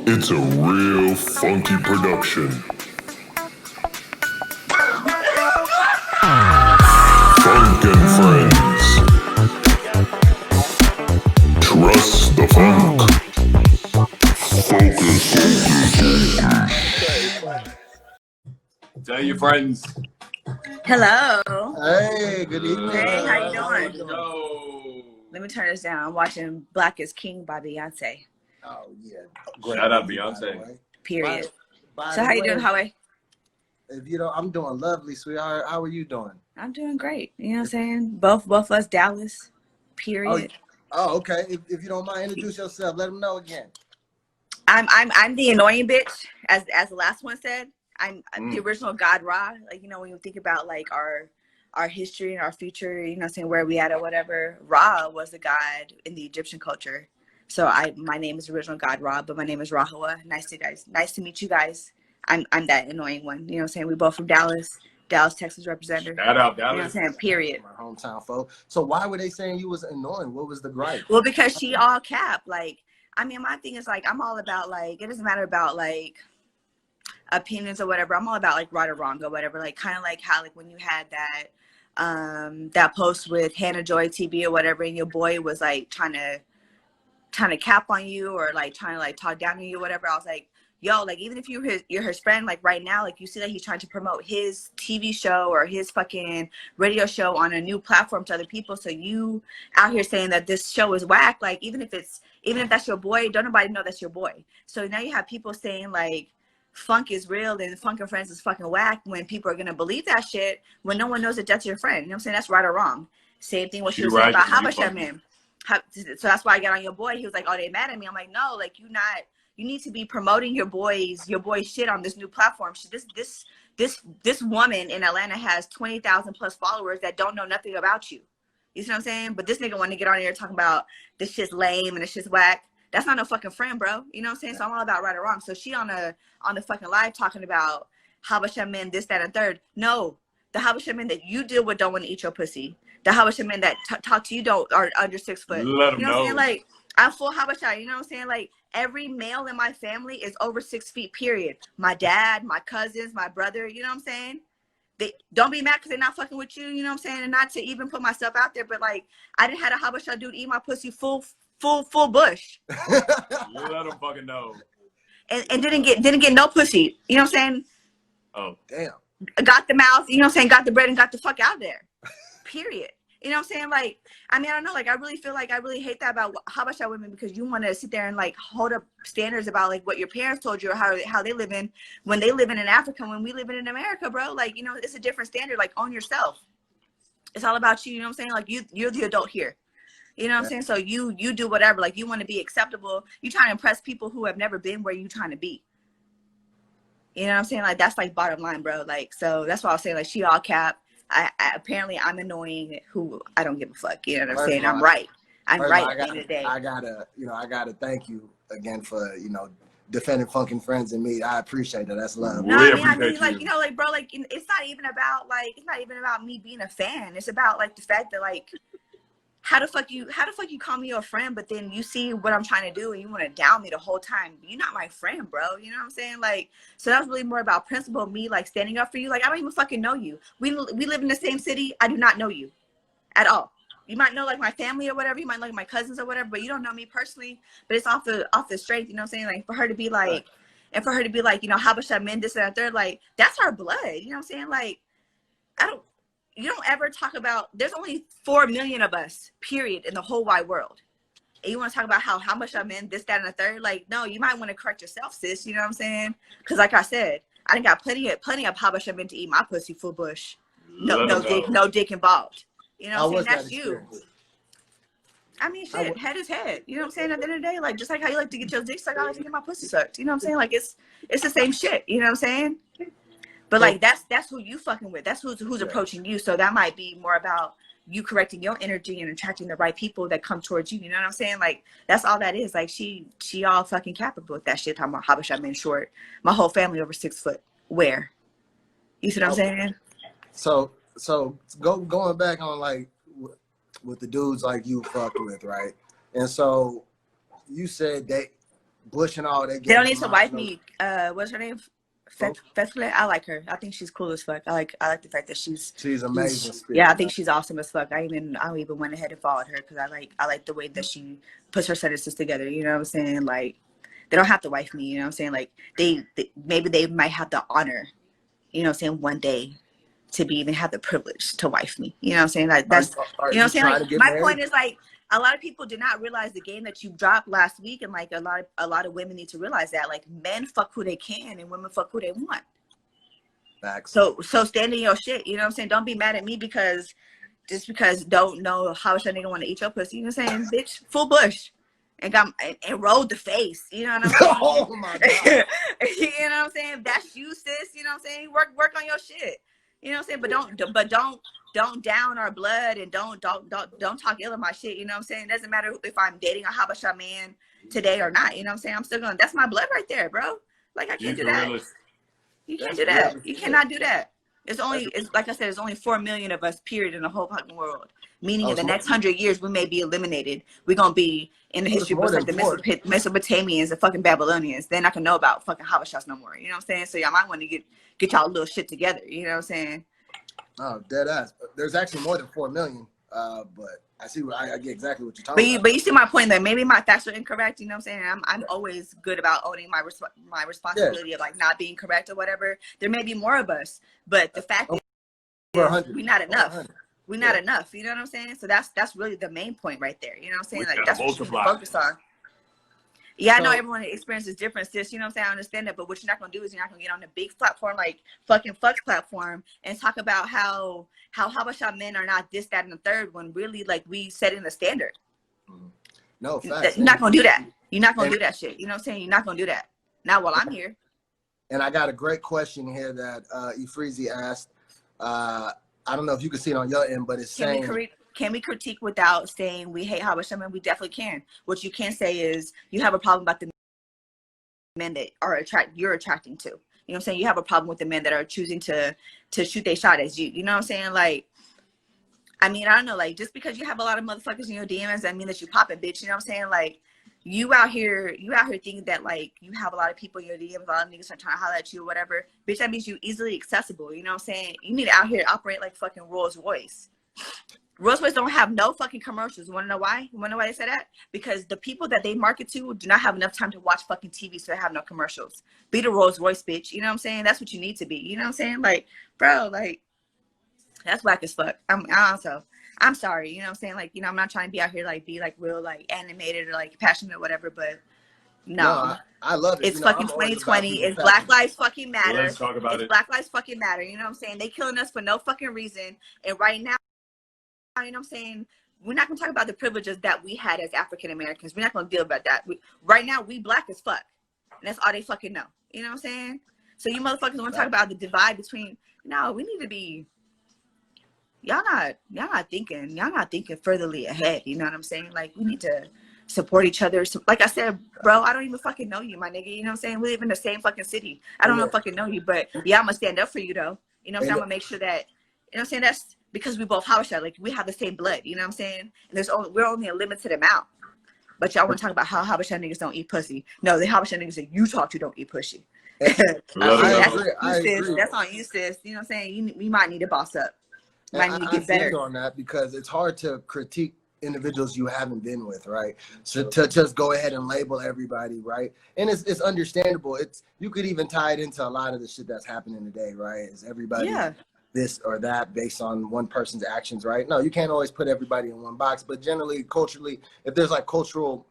It's a real funky production. Funk and Friends. Trust the funk. Tell your friends. Hello. Hey, good evening. Hey, how you doing? Yo. Let me turn this down. I'm watching Black is King by Beyonce. Oh yeah. Shout out Beyonce. Period. By So the how you way, doing, Howie? If you know, I'm doing lovely, sweetheart. How are you doing? I'm doing great. You know what I'm saying? Both of us Dallas. Period. Oh, okay. If you don't mind, introduce yourself. Let them know again. I'm the annoying bitch, as the last one said. I'm the original God Ra. Like, you know, when you think about like our history and our future, you know, saying where we at or whatever, Ra was a god in the Egyptian culture. So my name is original God Ra, but my name is Rahua. Nice to meet you guys. I'm that annoying one. You know what I'm saying? We both from Dallas, Texas representative. Shout out You know what I'm Dallas. saying? Period. My hometown folk. So why were they saying you was annoying? What was the gripe? Well, because she all cap. Like, I mean, my thing is like, I'm all about like, it doesn't matter about like opinions or whatever. I'm all about like right or wrong or whatever. Like kind of like how like when you had that post with Hannah Joy TV or whatever, and your boy was like trying to cap on you or like trying to like talk down to you or whatever. I was like, yo, like even if you're his friend, like right now, like you see that he's trying to promote his TV show or his fucking radio show on a new platform to other people. So you out here saying that this show is whack, like even if that's your boy, don't nobody know that's your boy. So now you have people saying like funk is real and Funk and Friends is fucking whack when people are gonna believe that shit when no one knows that that's your friend. You know what I'm saying? That's right or wrong. Same thing what she was saying about Habesha man. So that's why I got on your boy. He was like, oh, they mad at me. I'm like, no, like you need to be promoting your boy's shit on this new platform. This woman in Atlanta has 20,000 plus followers that don't know nothing about you. You see what I'm saying? But this nigga want to get on here talking about this shit's lame and this shit's whack. That's not no fucking friend, bro. You know what I'm saying? So I'm all about right or wrong. So she on the fucking live talking about Habesha men, this, that, and third. No, the Habesha men that you deal with don't want to eat your pussy. The Habesha men that talk to you are under 6 foot. Let them you know what I'm saying? know. Like I'm full Habesha. You know what I'm saying? Like every male in my family is over 6 feet. Period. My dad, my cousins, my brother. You know what I'm saying? They don't be mad because they're not fucking with you. You know what I'm saying? And not to even put myself out there, but like I didn't have a Habesha dude eat my pussy full bush. Let them fucking know. And didn't get no pussy. You know what I'm saying? Oh, Damn. Got the mouth, you know what I'm saying? Got the bread and got the fuck out of there. Period. You know what I'm saying? Like, I mean, I don't know. Like, I really feel like I really hate that about Habesha women because you want to sit there and like hold up standards about like what your parents told you or how they live in when they live in Africa, when we live in America, bro. Like, you know, it's a different standard. Like, own yourself. It's all about you. You know what I'm saying? Like, you're the adult here. You know what I'm saying? So you do whatever. Like, you want to be acceptable. You trying to impress people who have never been where you trying to be. You know what I'm saying? Like, that's like bottom line, bro. Like, so that's why I was saying like she all cap. Apparently I'm annoying who I don't give a fuck. You know what I'm saying? I'm right. I'm right at the end of the day. I gotta thank you again for, defending Funk and Friends and me. I appreciate that. That's love. No, I mean, like, you know, like, bro, like, it's not even about me being a fan. It's about like the fact that like, how the fuck you call me your friend, but then you see what I'm trying to do and you want to down me the whole time. You're not my friend, bro. You know what I'm saying? Like, so that's really more about principle, me like standing up for you. Like, I don't even fucking know you. We live in the same city. I do not know you at all. You might know like my family or whatever. You might know like my cousins or whatever, but you don't know me personally. But it's off the strength. You know what I'm saying? Like for her to be like, and for her to be like, you know, Habesha men, this and that third, like that's our blood. You know what I'm saying? Like, you don't ever talk about, there's only 4 million of us, period, in the whole wide world. And you want to talk about how much I'm in, this, that, and the third? Like, no, you might want to correct yourself, sis. You know what I'm saying? Because like I said, I done got plenty of Habesha men to eat my pussy full bush. No dick involved. You know what I'm saying? That's you. I mean, shit, head is head. You know what I'm saying? At the end of the day, like, just like how you like to get your dick sucked, I like to get my pussy sucked. You know what I'm saying? Like, it's the same shit. You know what I'm saying? But like that's who you fucking with. That's who's approaching you. So that might be more about you correcting your energy and attracting the right people that come towards you. You know what I'm saying? Like that's all that is. Like she all fucking capable with that shit. Talking about Habesha men short. My whole family over 6 foot. Where? You see what I'm saying? So going back on like with the dudes like you fucked with, right? And so you said Bush and all that. They don't need to wife me. What's her name? Fethule. I like her. I think she's cool as fuck. I like the fact that she's amazing. Yeah, I think she's awesome as fuck. I even went ahead and followed her because I like the way that she puts her sentences together. You know what I'm saying? Like, they don't have to wife me. You know what I'm saying? Like, maybe they might have the honor, you know what I'm saying, one day to be even have the privilege to wife me. You know what I'm saying? Like, that's are you know what I'm saying? Like, my married? point is, like, a lot of people did not realize the game that you dropped last week, and like a lot of women need to realize that, like, men fuck who they can and women fuck who they want. Facts. So stand in your shit. You know what I'm saying? Don't be mad at me because don't know how much that nigga want to eat your pussy. You know what I'm saying? Bitch, full bush. And rolled the face. You know what I'm saying? Oh my God. You know what I'm saying? That's you, sis. You know what I'm saying? Work on your shit. You know what I'm saying? But don't down our blood and don't talk ill of my shit. You know what I'm saying? It doesn't matter if I'm dating a Habesha man today or not. You know what I'm saying? I'm still going, that's my blood right there, bro. Like, I can't do that. You can't do that. You cannot do that. It's like I said, there's only 4 million of us, period, in the whole fucking world. Meaning in the next 100 years, we may be eliminated. We're going to be in the history books like the Mesopotamians and fucking Babylonians. They're not going to know about fucking Habeshas no more. You know what I'm saying? So y'all might want to get y'all little shit together. You know what I'm saying? Oh, dead ass. There's actually more than 4 million. But I get exactly what you're talking about. But you see my point that maybe my facts are incorrect. You know what I'm saying? I'm always good about owning my responsibility of like not being correct or whatever. There may be more of us, but the fact is we're not enough. We're not enough. You know what I'm saying? So that's really the main point right there. You know what I'm saying? Like, that's what you need to focus on. Yeah, I know everyone experiences different, sis. You know what I'm saying? I understand that. But what you're not going to do is you're not going to get on a big platform like fucking Fuck's platform and talk about how Habesha men are not this, that, and the third when really, like, we set in a standard. No, facts. You're not going to do that. You're not going to do that shit. You know what I'm saying? You're not going to do that. Not while I'm here. And I got a great question here that Ifreezy asked. I don't know if you can see it on your end, but it's saying... Can we critique without saying we hate Habesha men? We definitely can. What you can say is you have a problem about the men that you're attracting to. You know what I'm saying? You have a problem with the men that are choosing to shoot their shot as you. You know what I'm saying? Like, I mean, I don't know. Like, just because you have a lot of motherfuckers in your DMs, that mean that you popping, bitch. You know what I'm saying? Like, you out here thinking that, like, you have a lot of people in your DMs, a lot of niggas are trying to holler at you or whatever. Bitch, that means you easily accessible. You know what I'm saying? You need to out here operate like fucking Rolls Royce. Rolls Royce don't have no fucking commercials. You want to know why? You want to know why they say that? Because the people that they market to do not have enough time to watch fucking TV, so they have no commercials. Be the Rolls Royce, bitch. You know what I'm saying? That's what you need to be. You know what I'm saying? Like, bro, like, that's whack as fuck. I'm sorry. You know what I'm saying? Like, you know, I'm not trying to be out here, like, be, like, real, like, animated or, like, passionate or whatever, but no. I love it. It's fucking 2020. It's Black Lives fucking matter. Let's talk about it. Black Lives fucking matter. You know what I'm saying? They killing us for no fucking reason. And right now, you know what I'm saying, we're not going to talk about the privileges that we had as African Americans. We're not going to deal about that. Right now, we black as fuck. And that's all they fucking know. You know what I'm saying? So you motherfuckers want to talk about the divide between, no, we need to be, y'all not thinking furtherly ahead. You know what I'm saying? Like, we need to support each other. So, like I said, bro, I don't even fucking know you, my nigga. You know what I'm saying? We live in the same fucking city. I don't know fucking know you, but yeah, I'm going to stand up for you, though. You know what I'm saying? I'm going to make sure that, you know what I'm saying, that's because we both Habesha, like, we have the same blood, you know what I'm saying? And we're only a limited amount. But y'all want to talk about how Habesha niggas don't eat pussy. No, the Habesha niggas that you talk to don't eat pussy. I agree. That's on you, sis. You know what I'm saying? You might need to boss up. You might need to get better. On that because it's hard to critique individuals you haven't been with, right? So to just go ahead and label everybody, right? And it's understandable. You could even tie it into a lot of the shit that's happening today, right? Is everybody this or that based on one person's actions, right? No, you can't always put everybody in one box, but generally, culturally, if there's like cultural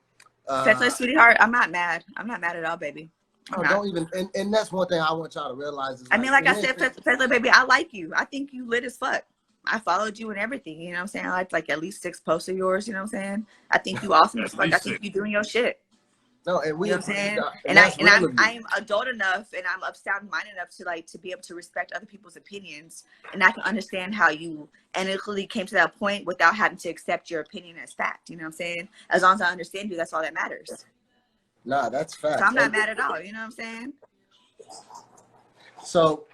sweetheart, I'm not mad. I'm not mad at all, baby. Don't even, and that's one thing I want y'all to realize is, I mean, like I said, Fetler, baby, I like you. I think you lit as fuck. I followed you and everything, you know what I'm saying? I like at least 6 posts of yours, you know what I'm saying? I think you awesome as fuck. I think you doing your shit. No, and we, you know what I'm saying? I'm adult enough and I'm of sound mind enough to be able to respect other people's opinions, and I can understand how you analytically came to that point without having to accept your opinion as fact. You know what I'm saying? As long as I understand you, that's all that matters. Nah, that's fact. So I'm not mad at all. You know what I'm saying? So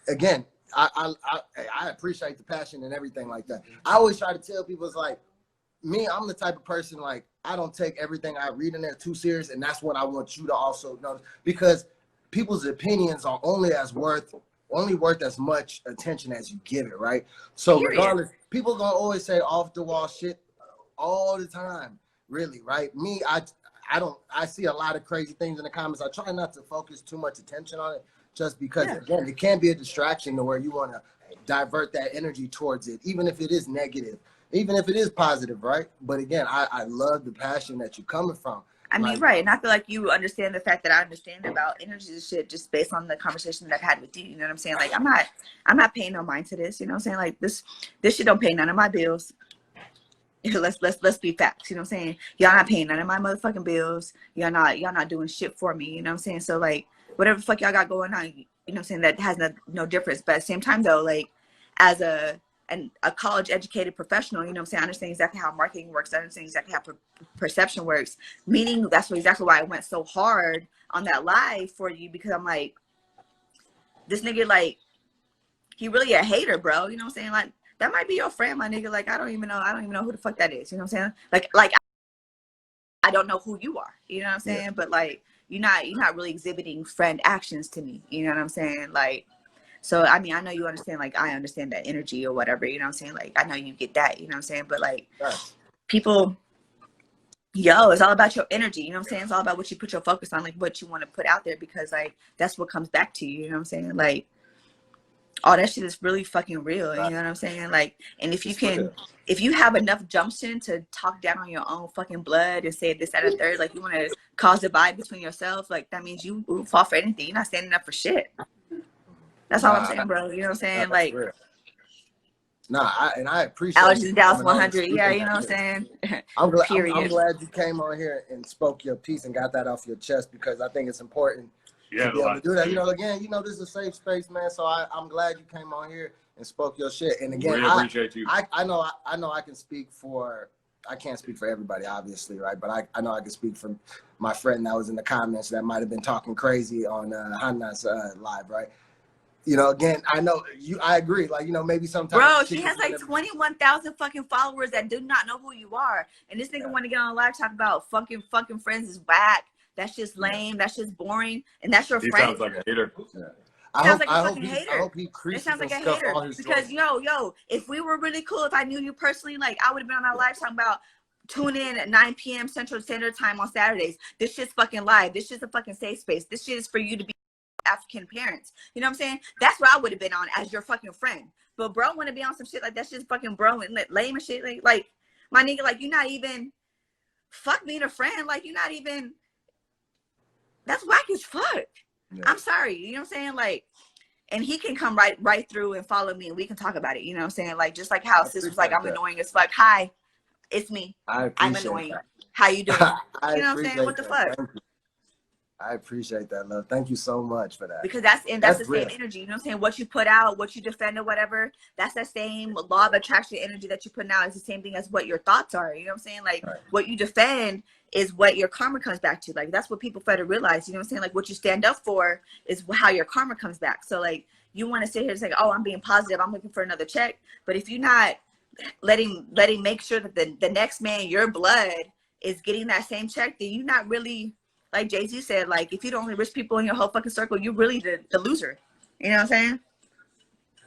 again, I appreciate the passion and everything like that. I always try to tell people, it's like, me, I'm the type of person, like, I don't take everything I read in there too serious, and that's what I want you to also notice, because people's opinions are only worth as much attention as you give it, right? So Period. regardless, people gonna always say off the wall shit all the time, really, right? Me, I see a lot of crazy things in the comments. I try not to focus too much attention on it, just because again, it can be a distraction to where you want to divert that energy towards it, even if it is negative, even if it is positive, right? But again, I love the passion that you're coming from. I mean, right, and I feel like you understand the fact that I understand about energy and shit just based on the conversation that I've had with you. You know what I'm saying? Like, I'm not paying no mind to this. You know what I'm saying? Like, this shit don't pay none of my bills. Let's be facts. You know what I'm saying? Y'all not paying none of my motherfucking bills. Y'all not doing shit for me. You know what I'm saying? So like, whatever the fuck y'all got going on, you know what I'm saying, that has no difference. But at the same time though, like, as a college educated professional, you know what I'm saying, I understand exactly how marketing works. I understand exactly how perception works. Meaning that's exactly why I went so hard on that live for you, because I'm like, this nigga, like, he really a hater, bro. You know what I'm saying? Like, that might be your friend, my nigga. Like, I don't even know who the fuck that is. You know what I'm saying? Like I don't know who you are. You know what I'm saying? Yeah. But like, you're not really exhibiting friend actions to me. You know what I'm saying? Like, so I mean, I know you understand. Like, I understand that energy or whatever. You know what I'm saying? Like, I know you get that. You know what I'm saying? But like, people, it's all about your energy. You know what I'm saying? It's all about what you put your focus on, like what you want to put out there, because like that's what comes back to you. You know what I'm saying? Like, all that shit is really fucking real. You know what I'm saying? Like, and if you have enough gumption to talk down on your own fucking blood and say this, that, and third, like you want to cause a divide between yourself, like that means you will fall for anything. You're not standing up for shit. That's all I'm saying, bro. You know what I'm saying? Like, I appreciate allergies Dallas 100. Yeah, you know what I'm saying? I'm glad you came on here and spoke your piece and got that off your chest, because I think it's important to be able to do that. You know, again, this is a safe space, man. So I'm glad you came on here and spoke your shit. And again, we appreciate you. I know I can speak for, I can't speak for everybody, obviously, right? But I know I can speak for my friend that was in the comments that might have been talking crazy on Hannah's live, right? You know, again, I agree. Like, you know, maybe sometimes. Bro, she has like 21,000 fucking followers that do not know who you are. And this nigga want to get on live talk about fucking friends is whack. That's just lame. That's just boring. And that's your friend. Sounds like a hater. Yeah. I hope he sounds like a hater. Because yo, if we were really cool, if I knew you personally, like I would have been on our live talking about tune in at 9 p.m. Central Standard Time on Saturdays. This shit's fucking live. This shit's a fucking safe space. This shit is for you to be African parents. You know what I'm saying? That's where I would have been on as your fucking friend. But bro want to be on some shit like that's just fucking bro and lame and shit. Like my nigga, like you're not even fuck being a friend. Like you're not even. That's whack as fuck. Yeah. I'm sorry. You know what I'm saying? Like, and he can come right through and follow me and we can talk about it. You know what I'm saying? Like, just like how sis was like, I'm annoying as fuck. Hi, it's me. I'm annoying. That. How you doing? You know what I'm saying? What the fuck? I appreciate that, love. Thank you so much for that. Because that's the same energy. You know what I'm saying? What you put out, what you defend or whatever, that's that same law of attraction energy that you put out is the same thing as what your thoughts are. You know what I'm saying? Like what you defend is what your karma comes back to. Like that's what people fail to realize. You know what I'm saying? Like what you stand up for is how your karma comes back. So like you want to sit here and say, oh, I'm being positive, I'm looking for another check. But if you're not letting make sure that the next man, your blood, is getting that same check, then you're not really, like Jay-Z said, like if you don't only rich people in your whole fucking circle, you're really the loser. You know what I'm saying?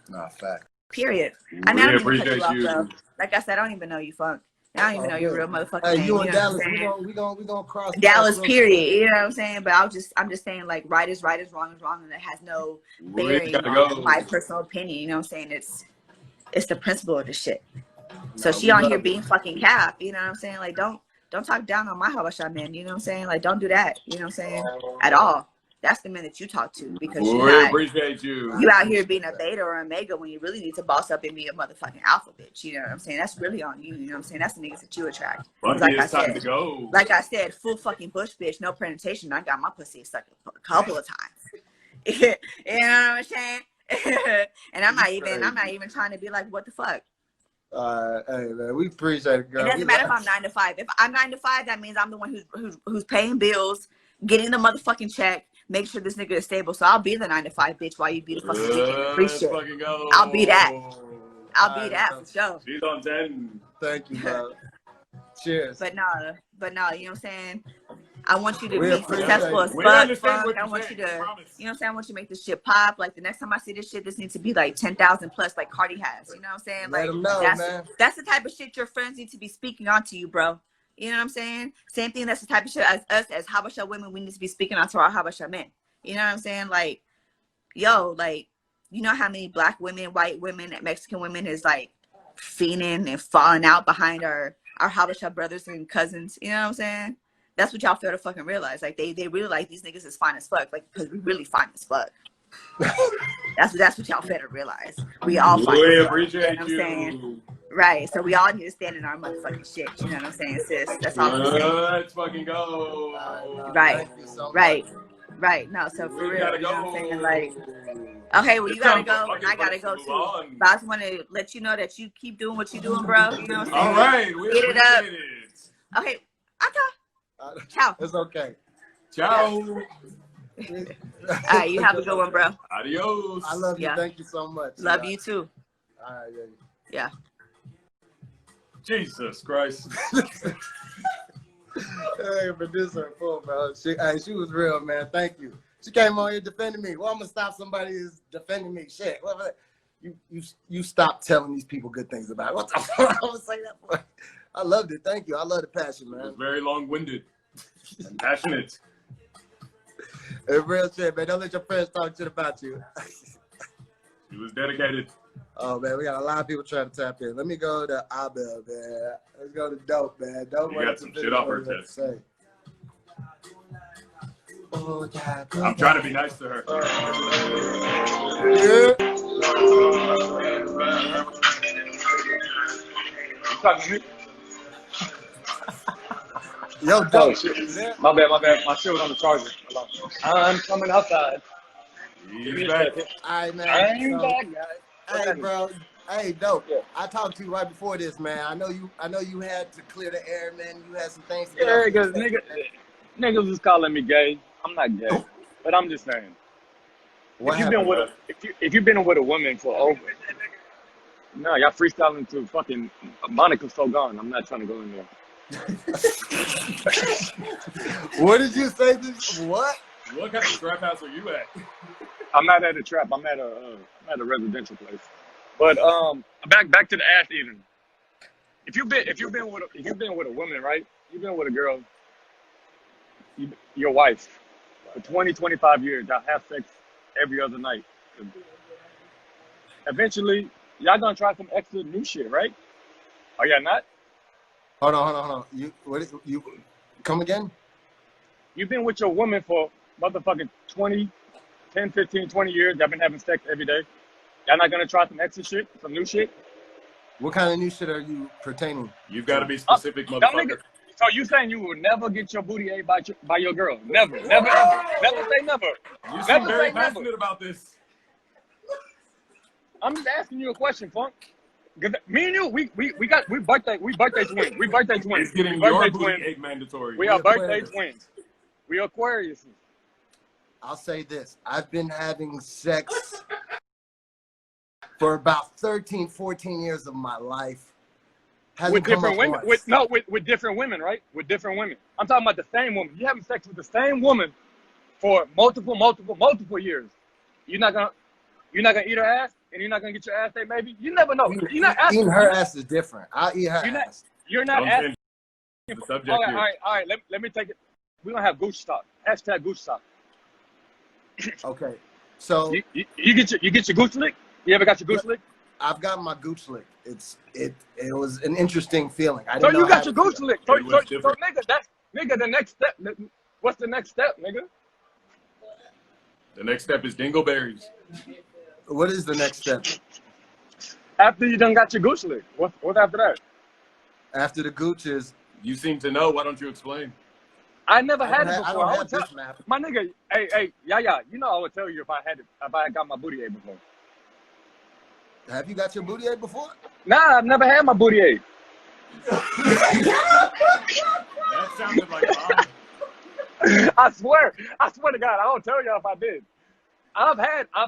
Nah, fact. Period. I mean, I don't even cut you off, bro. Like I said, I don't even know you, Funk. I don't even know your real motherfucking name. You and Dallas, we gonna cross Dallas, period. You know what I'm saying? But I'm just saying, like, right is right, is wrong is wrong, and it has no bearing on my personal opinion. You know what I'm saying? It's the principle of the shit. So she on here being fucking cap. You know what I'm saying? Like, don't talk down on my Habesha man. You know what I'm saying? Like, don't do that. You know what I'm saying? At all. That's the man that you talk to, because appreciate you. You out here being a beta or a mega when you really need to boss up and be a motherfucking alpha bitch. You know what I'm saying? That's really on you. You know what I'm saying? That's the niggas that you attract. Like I said, full fucking bush bitch, no presentation. I got my pussy sucked a couple of times. You know what I'm saying? And I'm not even trying to be like, what the fuck? Hey man, we appreciate it, girl. It doesn't matter if I'm 9 to 5. If I'm 9 to 5, that means I'm the one who's paying bills, getting the motherfucking check. Make sure this nigga is stable. So I'll be the 9 to 5 bitch while you be the fucking bitch. Free shit. I'll be that. I'll be that for sure. She's on 10. Thank you, bro. Cheers. But no, you know what I'm saying? I want you to We be appreciate successful as it. We fuck. understand what I you're want you saying, to, promise. you know what I'm saying? I want you to make this shit pop. Like the next time I see this shit, this needs to be like 10,000 plus, like Cardi has. You know what I'm saying? Let Like them know, man. that's the type of shit your friends need to be speaking onto you, bro. You know what I'm saying? Same thing. That's the type of shit as us as Habesha women, we need to be speaking onto our Habesha men. You know what I'm saying? Like, yo, like, you know how many black women, white women, Mexican women is like fiending and falling out behind our Habesha brothers and cousins. You know what I'm saying? That's what y'all fail to fucking realize. Like they really like these niggas is fine as fuck. Like because we really fine as fuck. That's what y'all fail to realize. We all fine We as fuck. appreciate You know what I'm saying? you. Right. So we all need to stand in our motherfucking shit. You know what I'm saying, sis? That's all I'm saying. Let's fucking go. Right. Thank you so Right. much. Right. No, so for We real, gotta you know what I'm saying? go. Like, okay, well, you It's gotta time for go, and fucking I gotta Prince go to move too. on. But I just want to let you know that you keep doing what you're doing, bro. You know what I'm saying? All right, we Get it up. appreciate it. Okay. Ciao. It's okay. Ciao. All right, you have a good one, bro. Adios. I love you. Yeah. Thank you so much. Love you too. All right, baby. Yeah. Jesus Christ. Hey, producer, full, bro. She was real, man. Thank you. She came on here defending me. Well, I'm gonna stop somebody who's defending me. Shit. You stop telling these people good things about it. What the fuck? I'm gonna say that for. I loved it. Thank you. I love the passion, It was man. very long-winded and passionate. It's real shit, man. Don't let your friends talk shit about you. He was dedicated. Oh man, we got a lot of people trying to tap in. Let me go to Abel, man. Let's go to Dope, man. Dope. You got some shit off her to chest. say. Oh, yeah, I'm trying to be nice to her. Yeah. You talking to me? Yo, Oh, Dope. shit. My bad. My shit was on the charger. Hold on. I'm coming outside. Give me He's a back. second. All right, man. I'm So, back, guys. hey, bro. Hey, Dope. Yeah. I talked to you right before this, man. I know you had to clear the air, man. You had some things to get Yeah, off your because chest. niggas was calling me gay. I'm not gay, but I'm just saying. What If you've happened? been with if you've been with a woman for over, no, y'all freestyling to fucking Monica's so gone. I'm not trying to go in there. What did you say? What? What kind of trap house are you at? I'm not at a trap. I'm at a residential place. But back to the ass eating. If you've been with a woman, right? You've been with a girl, your wife, for 20, 25 years. Y'all have sex every other night. Eventually, y'all gonna try some extra new shit, right? Are y'all not? Hold on. You come again? You've been with your woman for motherfucking 10, 15, 20 years. Y'all been having sex every day. Y'all not gonna try some extra shit, some new shit? What kind of new shit are you pertaining? You've got to be specific, Y'all motherfucker. niggas, so you saying you will never get your booty ate by your girl? Never, ever. Never say never. You seem Never very say never. passionate about this. I'm just asking you a question, Funk. 'Cause me and you, we birthday twins. We birthday twins. It's getting We birthday your booty twins. ate mandatory. We are birthday Aquarius. twins. We Aquarius. I'll say this. I've been having sex for about 13, 14 years of my life. Hasn't With come different up women. once. With different women, right? With different women. I'm talking about the same woman. You having sex with the same woman for multiple years. You're not gonna eat her ass, and you're not gonna get your ass ate, maybe. You never know. You're not asking. Eating her ass is different. I'll eat her You're not. ass. You're not Don't asking. change the subject All here. right. Let me take it. We're gonna have Gooch talk. Hashtag Gooch talk. Okay. So You get your Gooch lick? You ever got your Gooch lick? I've got my gooch lick. It was an interesting feeling. I So didn't know you got how your to Gooch feel. lick. So It was different. nigga, the next step. What's the next step, nigga? The next step is dingleberries. What is the next step? After you done got your Gooch lick, what's after that? After the gooch is You seem to know. Why don't you explain? I never I had don't it have- before. I don't I have would tell this map. my nigga, hey, yeah. You know I would tell you if I had got my booty ate before. Have you got your booty ate before? Nah, I've never had my booty ate. That sounded like mom. I swear to God, I don't tell y'all if I did. I've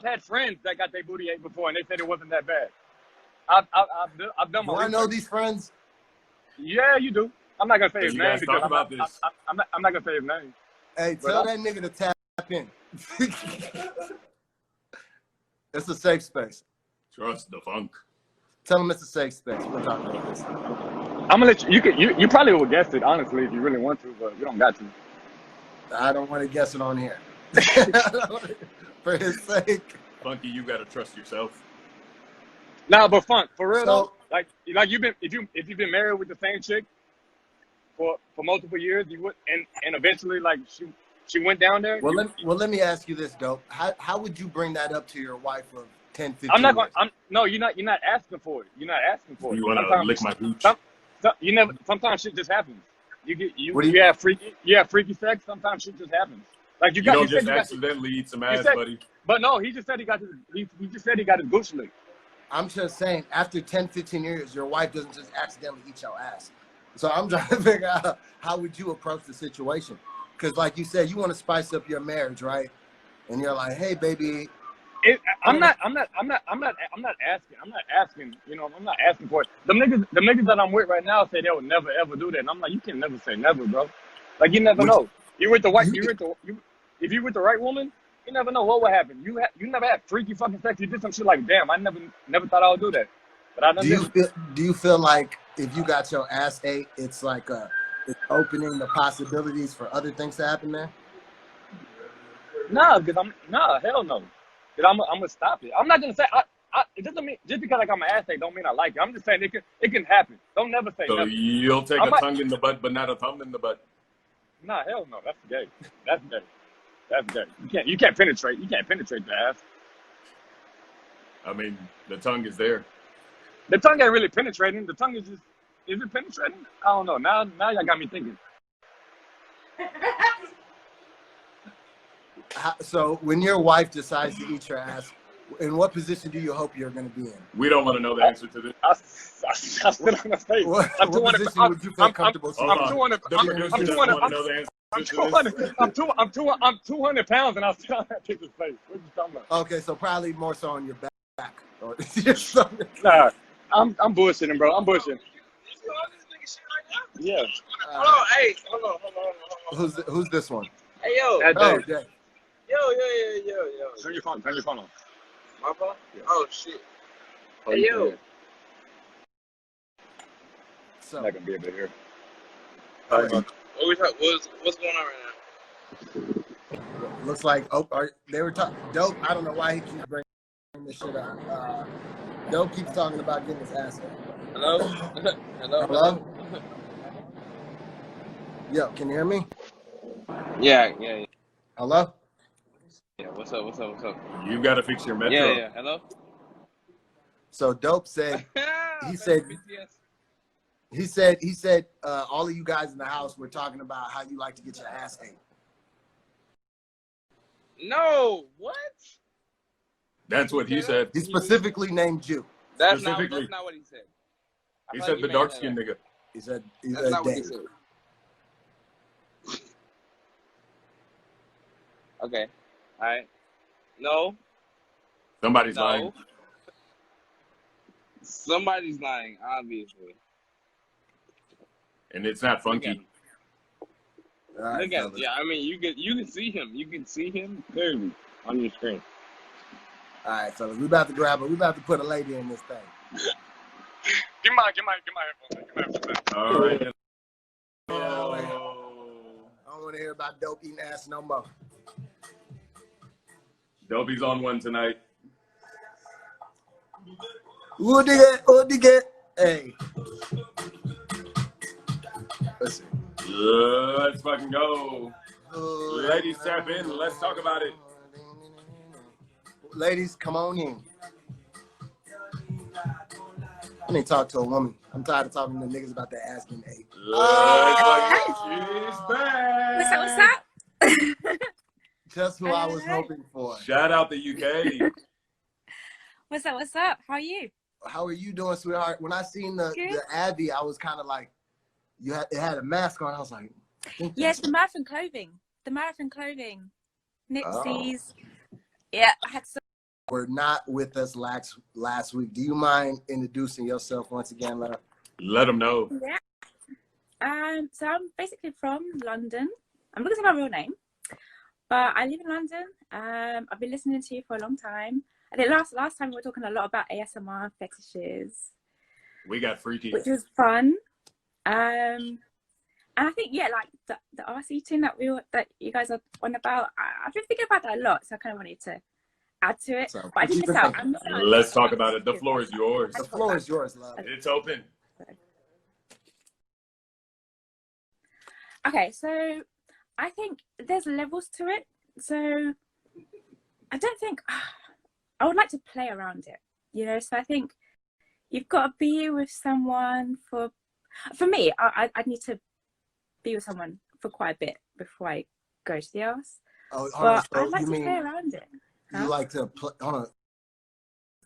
had friends that got their booty ate before, and they said it wasn't that bad. I've done Do my I know research. these friends? Yeah, you do. I'm not gonna say So his you name guys because talk about this. I'm not gonna say his name. Hey, But tell that nigga to tap in. It's a safe space. Trust the funk. Tell him it's a safe space. We're talking about this. I'm gonna let you probably will guess it honestly if you really want to, but you don't got to. I don't want to guess it on here. For his sake. Funky, you gotta trust yourself. Nah, but Funk, for real So- though, like you've been if you've been married with the same chick for multiple years, you would and eventually like she went down there. Well, let me ask you this, Dope. How would you bring that up to your wife of 10, 15 I'm not going. years? No, you're not asking for it. You're not asking for it. You wanna Sometimes- lick my hooch? You never. Sometimes shit just happens. You What do you- have freaky sex. Sometimes shit just happens. Like You don't said just you got- accidentally eat some ass, said- buddy. But no, he just said he got his. He just said he got his gooch licked. I'm just saying, after 10, 15 years, your wife doesn't just accidentally eat your ass. So I'm trying to figure out how would you approach the situation? Because like you said, you want to spice up your marriage, right? And you're like, hey, baby. I'm not asking. You know, I'm not asking for it. The niggas that I'm with right now say they would never ever do that. And I'm like, you can never say never, bro. Like you never know. You with the white. If you with the right woman, you never know what will happen. You never had freaky fucking sex. You did some shit like, damn, I never thought I would do that. But I done did it. Do you feel like if you got your ass ate, it's like it's opening the possibilities for other things to happen there? Nah, hell no. Cause I'm gonna stop it. I'm not gonna say it doesn't mean just because like I'm an ass ate don't mean I like it. I'm just saying it can happen. Don't never say So never. you'll take a tongue in the butt, but not a thumb in the butt. Nah, hell no. That's gay. That's gay. That's gay. You can't penetrate. You can't penetrate the ass. I mean, the tongue is there. The tongue ain't really penetrating. The tongue is it penetrating? I don't know. Now y'all got me thinking. So when your wife decides to eat your ass, in what position do you hope you're going to be in? We don't want to know the answer to this. I sit on the face. What I'm position would you feel comfortable Hold on. The producer doesn't want to know the answer to this. I'm 200 pounds and I'll sit on that chick's face. What you talking about? Okay, so probably more so on your back. Or just something. Nah, I'm bullshitting, bro. I'm bullshitting. Yeah. Hold on, hey, hold on. Who's this one? Hey, yo. That Oh, day. Jay. Yo. Turn your phone on. My phone? Yeah. Oh, shit. Oh, Hey, yo. So, I'm not gonna be able to hear. What's going on right now? looks like they were talking. Dope. I don't know why he keeps bringing this shit up. Dope keeps talking about getting his ass ate. Hello? Hello? Yo, can you hear me? Yeah. Hello? Yeah, what's up? You got to fix your metro. Yeah. Hello? So Dope said He said- BTS. he said all of you guys in the house were talking about how you like to get your ass ate. No, what? That's what he said. He specifically named you. That's Specifically. not what he said. I He feel said like the you dark made skinned that nigga. He said That's not what he Dave. said. Okay. All right. No. Somebody's lying. No. Somebody's lying, obviously. And it's not Look at funky. him. All right, Look at fellas. yeah. I mean, you can see him. You can see him clearly on your screen. All right, fellas. We about to grab it. We about to put a lady in this thing. Get my headphones. All right. I don't want to hear about Dope eating ass no more. Dopey's on one tonight. Who dig it? Hey. Listen. Let's fucking go. Ladies, tap in. Let's talk about it. Ladies, come on in. I need to talk to a woman. I'm tired of talking to niggas about their ass getting ate. She's back. What's up? Just who I was hoping for. Shout out the UK. What's up? How are you? How are you doing, sweetheart? When I seen the Abby, I was kind of like, it had a mask on. I was like, Yes, the marathon clothing. Nipsies. Yeah, I had some. Were not with us last week. Do you mind introducing yourself once again, love? Let them know. Yeah. So I'm basically from London. I'm not gonna say my real name, but I live in London. I've been listening to you for a long time. I think last time we were talking a lot about ASMR fetishes. We got freaky. Which was fun. And I think like the arse eating that you guys are on about. I've been thinking about that a lot, so I kind of wanted to add to it. So, but I didn't miss out. Let's talk about it. The floor is yours. The floor is yours, love. It's open. Okay, so I think there's levels to it. So I don't think I would like to play around it, you know. So I think you've got to be with someone for me. I'd need to be with someone for quite a bit before I go to the arse. Oh, but so I'd like to play around it. You like to play?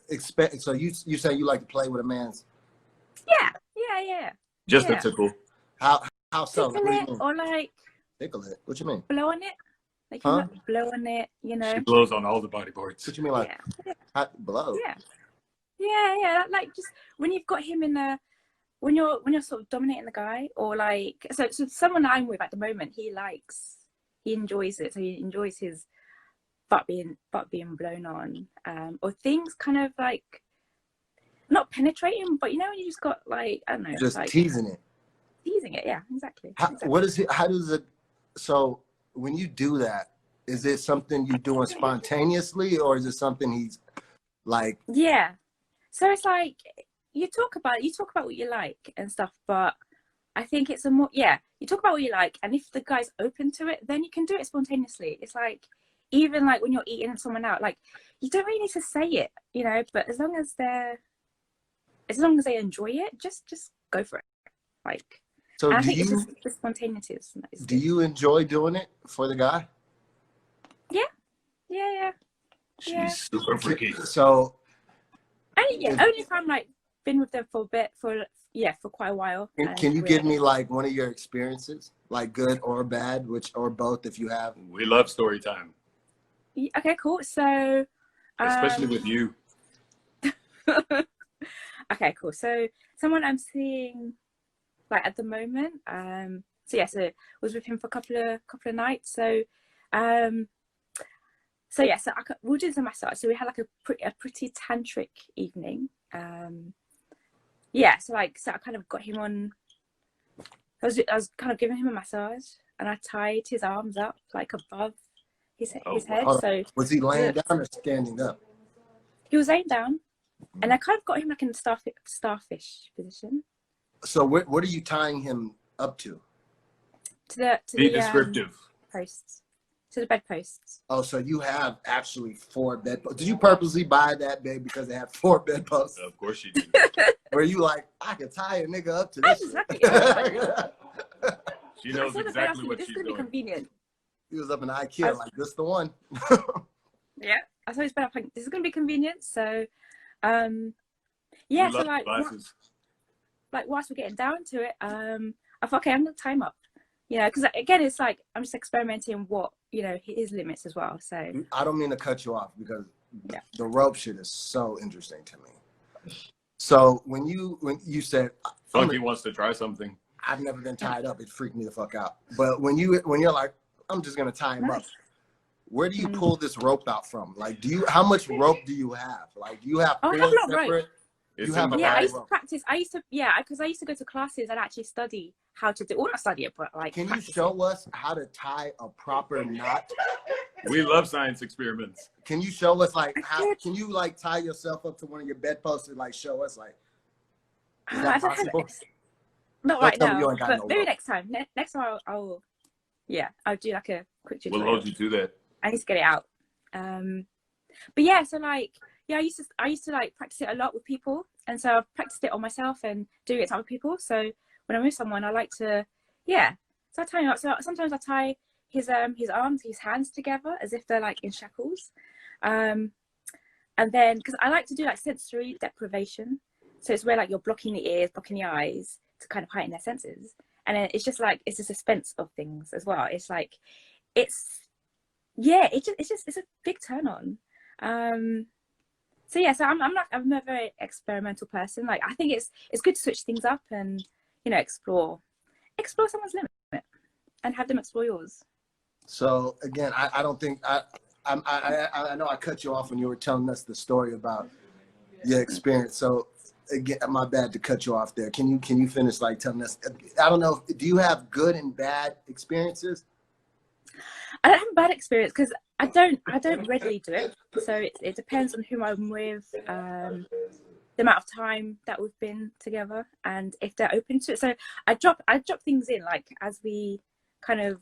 Expect. So you say you like to play with a man's? Yeah. Just a tickle. How so? Tickle it, or like tickle it? What you mean? blow on it? Like you like blow on it, you know? She blows on all the body parts. What you mean, like blow? Yeah. Like just when you've got him in a, when you're sort of dominating the guy, or like so someone I'm with at the moment, he enjoys it. So he enjoys his butt being blown on, or things kind of like not penetrating, but you know when you just got like, I don't know, just like teasing it. Yeah, exactly. What is it? How does it? So when you do that, is it something you're doing spontaneously, or is it something he's like? Yeah. So it's like you talk about what you like and stuff, but I think it's you talk about what you like, and if the guy's open to it, then you can do it spontaneously. It's like even like when you're eating someone out, like you don't really need to say it, you know, but as long as they enjoy it, just go for it. Like, So I think it's just the spontaneity. Do you enjoy doing it for the guy? Yeah. She's super freaky. So only if I'm like been with them for a bit, for quite a while. Can you give me like one of your experiences, like good or bad, or both if you have? We love story time. Okay, cool. So especially with you. Okay, cool. So someone I'm seeing like at the moment, so was with him for a couple of nights. So we'll do the massage. So we had like a pretty tantric evening. So I kind of got him on. I was kind of giving him a massage, and I tied his arms up like above his head. So was he laying down or standing up? He was laying down, and I kind of got him like in a starfish position. So what are you tying him up to? To Be the descriptive. Posts. To the bedposts. Oh, so you have actually 4 bedposts. Did you purposely buy that, babe, because they have 4 bedposts? Of course you did. Were you like, I could tie a nigga up to this? She knows exactly what she's doing. This is gonna be convenient. He was up in IKEA like, this the one. Yeah, I thought it's better. Like, this is gonna be convenient. So, so like whilst we're getting down to it, I thought, okay, I'm gonna time up. You know, because again, it's like I'm just experimenting what, you know, his limits as well. So I don't mean to cut you off because the rope shit is so interesting to me. So when you said Funky wants to try something, I've never been tied up. It freaked me the fuck out. But when you're like, I'm just gonna tie him up. Where do you pull this rope out from? Like, how much rope do you have? Like, do you have 4 separate? I used to practice. Because I used to go to classes and actually study how to do. Well, not study it, but like. Can you show us how to tie a proper knot? We love science experiments. Can you show us like how? Can you like tie yourself up to one of your bedposts and like show us like? Is that possible? Not right now, but maybe next time. Next time I'll do like a quick tutorial. We'll hold you to that. I need to get it out. But yeah, so like. Yeah, I used to like practice it a lot with people, and so I've practiced it on myself and doing it to other people. So when I'm with someone, I like to, so I tie him up. So sometimes I tie his arms, his hands together as if they're like in shackles, and then because I like to do like sensory deprivation, so it's where like you're blocking the ears, blocking the eyes to kind of heighten their senses, and then it's just like it's a suspense of things as well. It's like it's a big turn on. So I'm a very experimental person. Like I think it's good to switch things up and, you know, explore. explore someone's limit and have them explore yours. So again, I don't think I know I cut you off when you were telling us the story about your experience. So again, my bad to cut you off there. Can you finish like telling us? I don't know. Do you have good and bad experiences? I don't have a bad experience because I don't readily do it. So it depends on who I'm with, the amount of time that we've been together, and if they're open to it. So I drop things in like as we kind of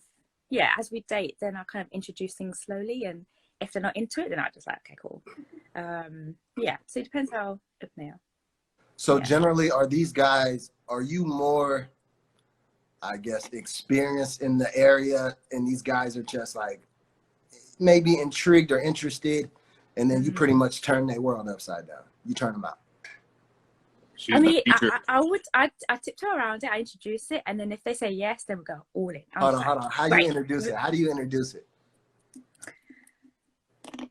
as we date, then I kind of introduce things slowly, and if they're not into it, then I just like, okay, cool. So it depends how open they are. So generally, are you more, I guess, experienced in the area, and these guys are just like maybe intrigued or interested, and then you pretty much turn their world upside down. You turn them out. She's I mean, I I tiptoe around it, I introduce it, and then if they say yes, then we go all in. Hold on. How do you introduce it? How do you introduce it?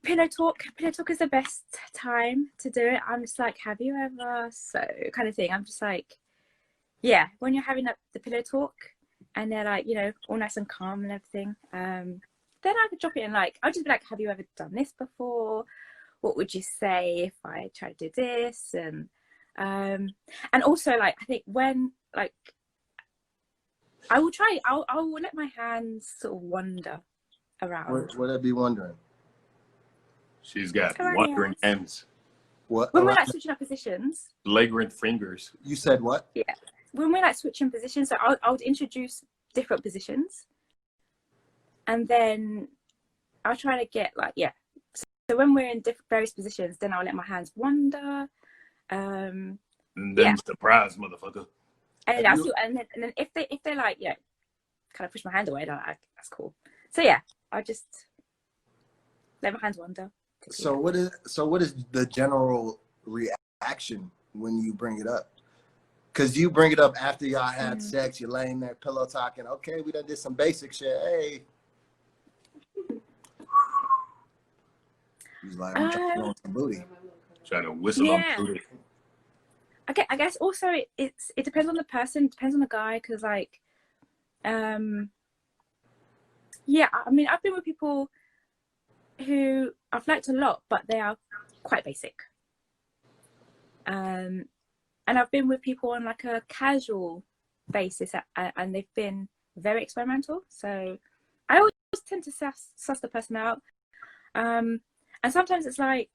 Pillow talk is the best time to do it. I'm just like, have you ever, so kind of thing. I'm just like, yeah, when you're having the pillow talk and they're like, you know, all nice and calm and everything, then I could drop it in. Like, I'll just be like, have you ever done this before? What would you say if I tried to do this? And also, like, I think when, like, I'll let my hands sort of wander around. What I'd be wondering? She's got wandering hands. What? When we're like switching our positions. Flagrant fingers. You said what? Yeah. When we're like switching positions, so I would introduce different positions, and then I'll try to get like, so when we're in various positions, then I'll let my hands wander. And then surprise, motherfucker. And then if they like, kind of push my hand away, then that's cool. So yeah, I just let my hands wander. So what is the general reaction when you bring it up? Because you bring it up after y'all had sex, you're laying there pillow talking. Okay, we done did some basic shit. Hey. He's like, I'm trying to throw some booty. Trying to whistle on booty. Okay, I guess also it depends on the person, depends on the guy, because like, I mean, I've been with people who I've liked a lot, but they are quite basic. And I've been with people on like a casual basis, and they've been very experimental. So I always tend to suss the person out. And sometimes it's like,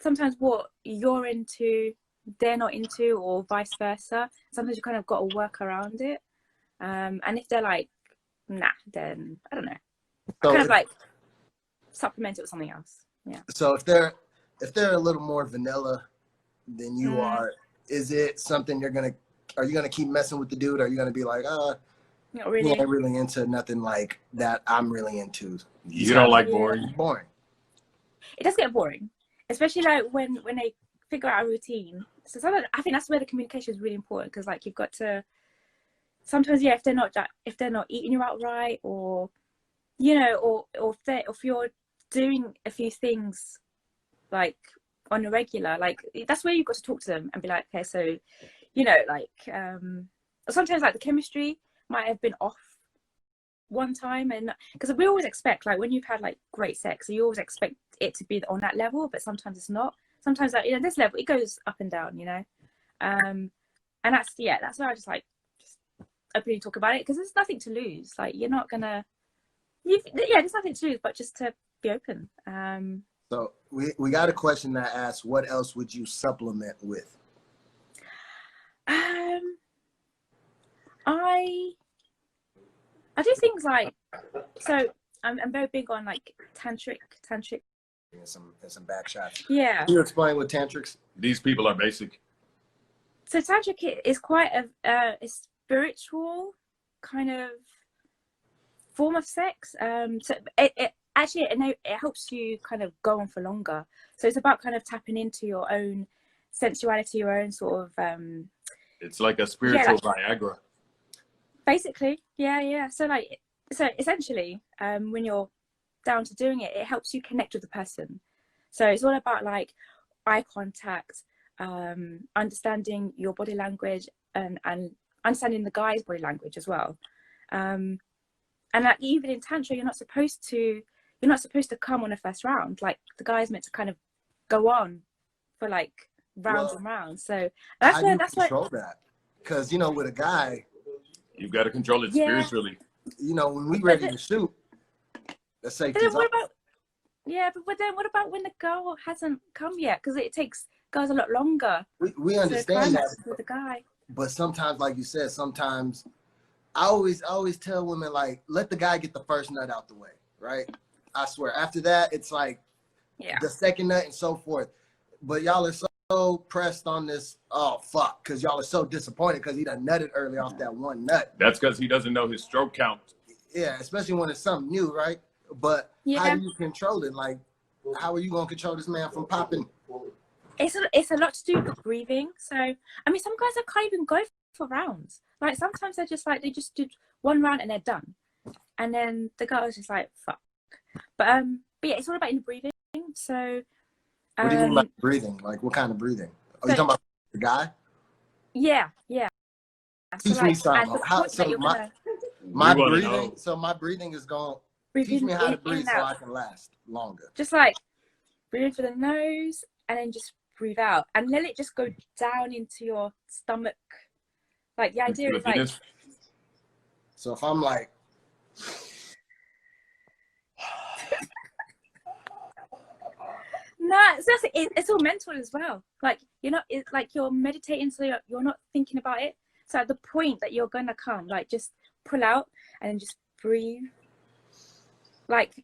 sometimes what you're into, they're not into, or vice versa. Sometimes you kind of got to work around it. And if they're like, nah, then I don't know. So kind of like supplement it with something else. Yeah. So if they're a little more vanilla than you are, is it something are you gonna keep messing with the dude? Or are you gonna be like, not really. He ain't really into nothing like that I'm really into? You don't like boring? Boring. It does get boring, especially like when they figure out a routine. So I think that's where the communication is really important, because like you've got to sometimes, if they're not eating you out right, or you know, or if you're doing a few things like on a regular, like that's where you've got to talk to them and be like, okay, so you know, like sometimes like the chemistry might have been off one time, and because we always expect, like when you've had like great sex, you always expect it to be on that level, but sometimes it's not. Sometimes like, this level, it goes up and down, and that's why I just openly talk about it, because there's nothing to lose. Like you're not gonna there's nothing to lose but just to be open. So we got a question that asks, what else would you supplement with? I do things like, so I'm very big on like tantric. And some back shots. Yeah. Can you explain what tantrics? These people are basic. So tantric is quite a spiritual kind of form of sex. So it actually it helps you kind of go on for longer. So it's about kind of tapping into your own sensuality, your own sort of. It's like a spiritual Viagra. Basically, yeah. So essentially, when you're down to doing it, it helps you connect with the person. So it's all about like eye contact, understanding your body language, and understanding the guy's body language as well. And like even in Tantra, you're not supposed to come on a first round. Like the guy's meant to kind of go on for like rounds and rounds. So that's how do you control that? Because you know, with a guy, you've got to control it spiritually. You know, when we ready to shoot, let's say. But then what about when the girl hasn't come yet? Because it takes guys a lot longer. We understand that with the guy. But sometimes, like you said, sometimes I always tell women, like, let the guy get the first nut out the way, right? I swear. After that, it's like the second nut and so forth. But y'all are so pressed on this, oh fuck, because y'all are so disappointed because he done nutted early off that one nut. That's because he doesn't know his stroke count. Yeah, especially when it's something new, right? But how do you control it? Like, how are you gonna control this man from popping? It's a lot to do with breathing. So I mean, some guys can't even go for rounds. Like sometimes they just did one round and they're done, and then the girl was just like fuck. But yeah, it's all about in breathing. So what do you mean by breathing? Like what kind of breathing? Are you talking about the guy? Yeah. Teach me something. My breathing. So my breathing is going. Teach me how to breathe so I can last longer. Just like breathe through the nose and then just breathe out, and let it just go down into your stomach. Like the idea is like. So if I'm like. No, it's all mental as well. Like it's like you're meditating, so you're not thinking about it. So at the point that you're gonna come, like just pull out and then just breathe. Like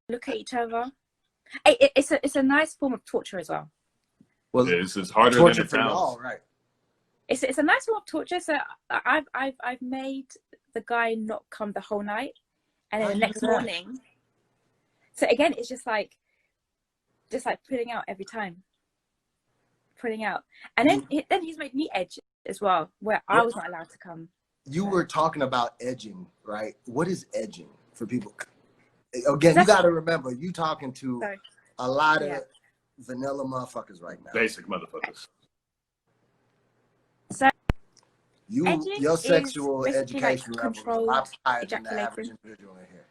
look at each other. It's a nice form of torture as well. Well, this is harder than it sounds. All right. It's a nice form of torture. So I've made the guy not come the whole night, and then the next morning. So again, it's just like pulling out every time, pulling out, and then he's made me edge as well, where I was not allowed to come. You were talking about edging, right? What is edging for people? Again, you got to remember, you talking to a lot of vanilla motherfuckers right now. Basic motherfuckers. So your sexual education like level is a lot higher than the average individual in here.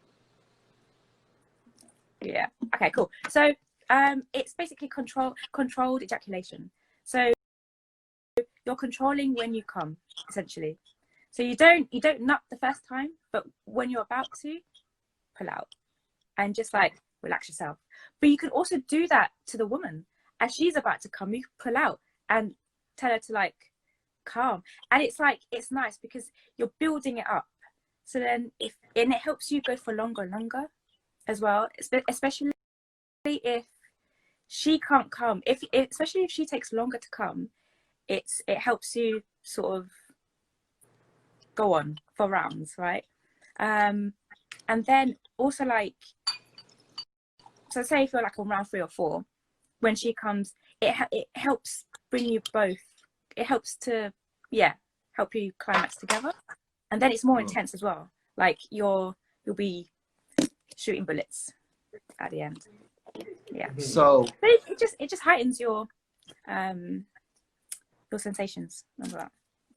Yeah. Okay. Cool. So it's basically controlled ejaculation. So you're controlling when you come, essentially. So you don't nut the first time, but when you're about to, pull out and just like relax yourself. But you can also do that to the woman as she's about to come. You can pull out and tell her to like calm, and it's nice because you're building it up. So then and it helps you go for longer and longer as well, especially if she can't come. Especially if she takes longer to come, it helps you sort of go on for rounds, right? And then also like, so say if you're like on round 3 or 4, when she comes, it helps bring you both. It helps to help you climax together, and then it's more intense as well. Like you'll be shooting bullets at the end. Yeah. So but it just heightens your sensations as well.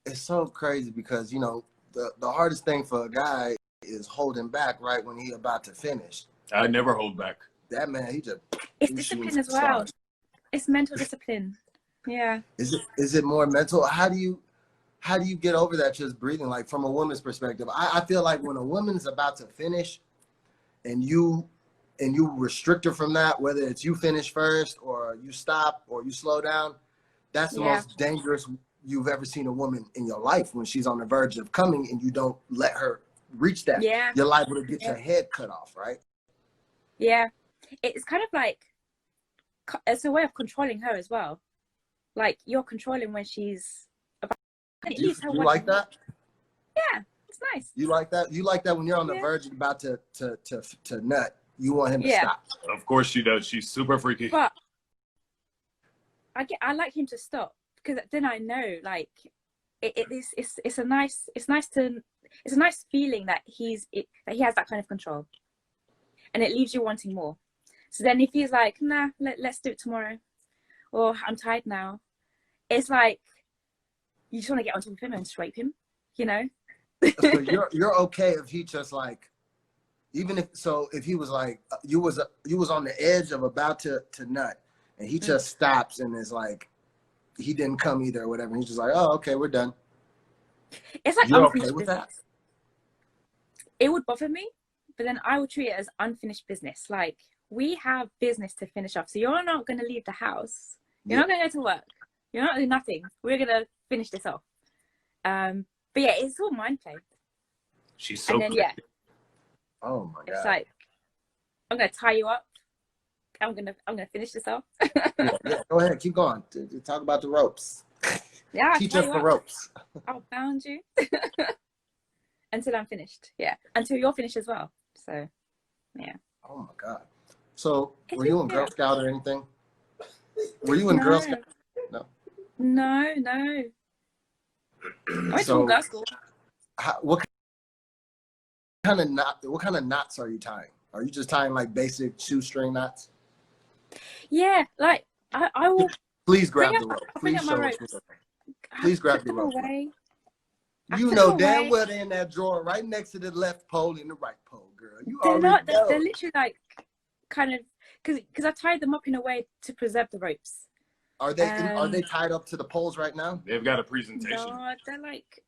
It's so crazy because you know the hardest thing for a guy is holding back right when he about to finish. I never hold back. That man, it's discipline as well. Stars. It's mental discipline. Yeah. Is it more mental? How do you get over that just breathing? Like from a woman's perspective, I feel like when a woman's about to finish and you restrict her from that, whether it's you finish first or you stop or you slow down, that's the most dangerous you've ever seen a woman in your life when she's on the verge of coming and you don't let her reach that. Yeah. You're liable to get your head cut off, right? Yeah. It's kind of like, it's a way of controlling her as well. Like you're controlling when she's about. You like that? Yeah, it's nice. You like that? You like that when you're on the verge of about to nut. You want him to stop. Of course she does. She's super freaky. But I like him to stop because then I know like it's a nice feeling that he has that kind of control, and it leaves you wanting more. So then if he's like, nah, let's do it tomorrow, or I'm tired now, it's like you just want to get on top of him and just rape him. you know. So you're okay if he just like, even if he was like, you was on the edge of about to nut, and he just stops and is like, he didn't come either or whatever. He's just like, oh, okay, we're done. It's like You're unfinished okay with business. that? It would bother me, but then I would treat it as unfinished business. Like, we have business to finish off. So you're not going to leave the house. You're not going to go to work. You're not doing nothing. We're going to finish this off. But yeah, it's all mind play. She's so And then, yeah, Oh my god. it's like, I'm going to tie you up. I'm gonna finish this off. Yeah, go ahead, keep going. Talk about the ropes. Yeah, Teach us the ropes. I'll bound you until I'm finished. Yeah, until you're finished as well. So, yeah. Oh my god. So, were you in Girl Scout or anything? Were you in No. Girl Scout? No. No. I went to girl school. What kind of knots are you tying? Are you just tying like basic shoestring knots? Yeah, like I will. Please grab the rope. Bring Please up my show us. ropes. Please grab the Them rope. away. You know damn well they're in that drawer right next to the left pole and the right pole, girl. You They're already not. know. They're literally like kind of because I tied them up in a way to preserve the ropes. Are they tied up to the poles right now? They've got a presentation. No, they're like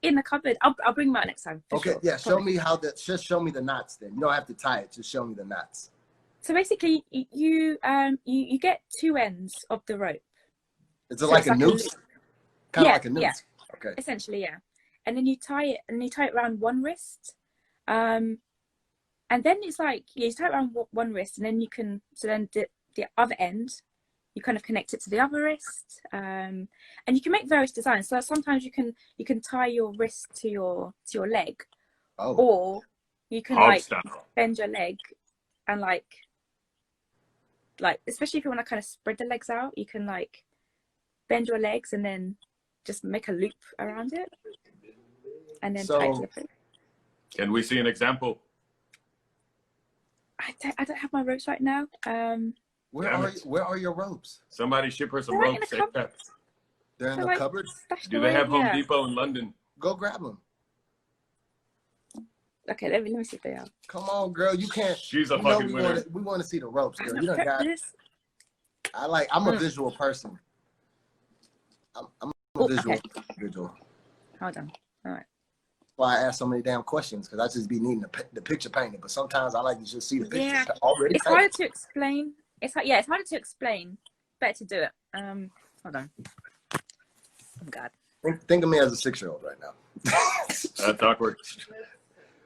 in the cupboard. I'll bring them out next time. Okay, sure. yeah. Show me just show me the knots then. You don't have to tie it. Just show me the knots. So basically, you get two ends of the rope. Is it like a noose? Kind of like a noose. Yeah. Okay. Essentially, yeah. And then you tie it around one wrist. And then it's like you tie it around one wrist, and then then the other end, you kind of connect it to the other wrist. And you can make various designs. So sometimes you can tie your wrist to your leg, or you can bend your leg and like especially if you want to kind of spread the legs out, you can like bend your legs and then just make a loop around it and then tie it to the foot. Can we see an example? I don't have my ropes right now. Where are your ropes? Somebody ship her some ropes. They're in the cupboard? Do they have Home Depot in London? Go grab them. Okay, let me see if they are. Come on, girl. You can't. She's a fucking winner. We want to see the ropes, girl. You don't got this. I'm a visual person. I'm a visual individual. Hold on. All right. Why I ask so many damn questions, because I just be needing the picture painted. But sometimes I like to just see the picture already. It's harder to explain. It's harder to explain. Better to do it. Hold on. Oh God. Think of me as a 6-year-old right now. That's awkward.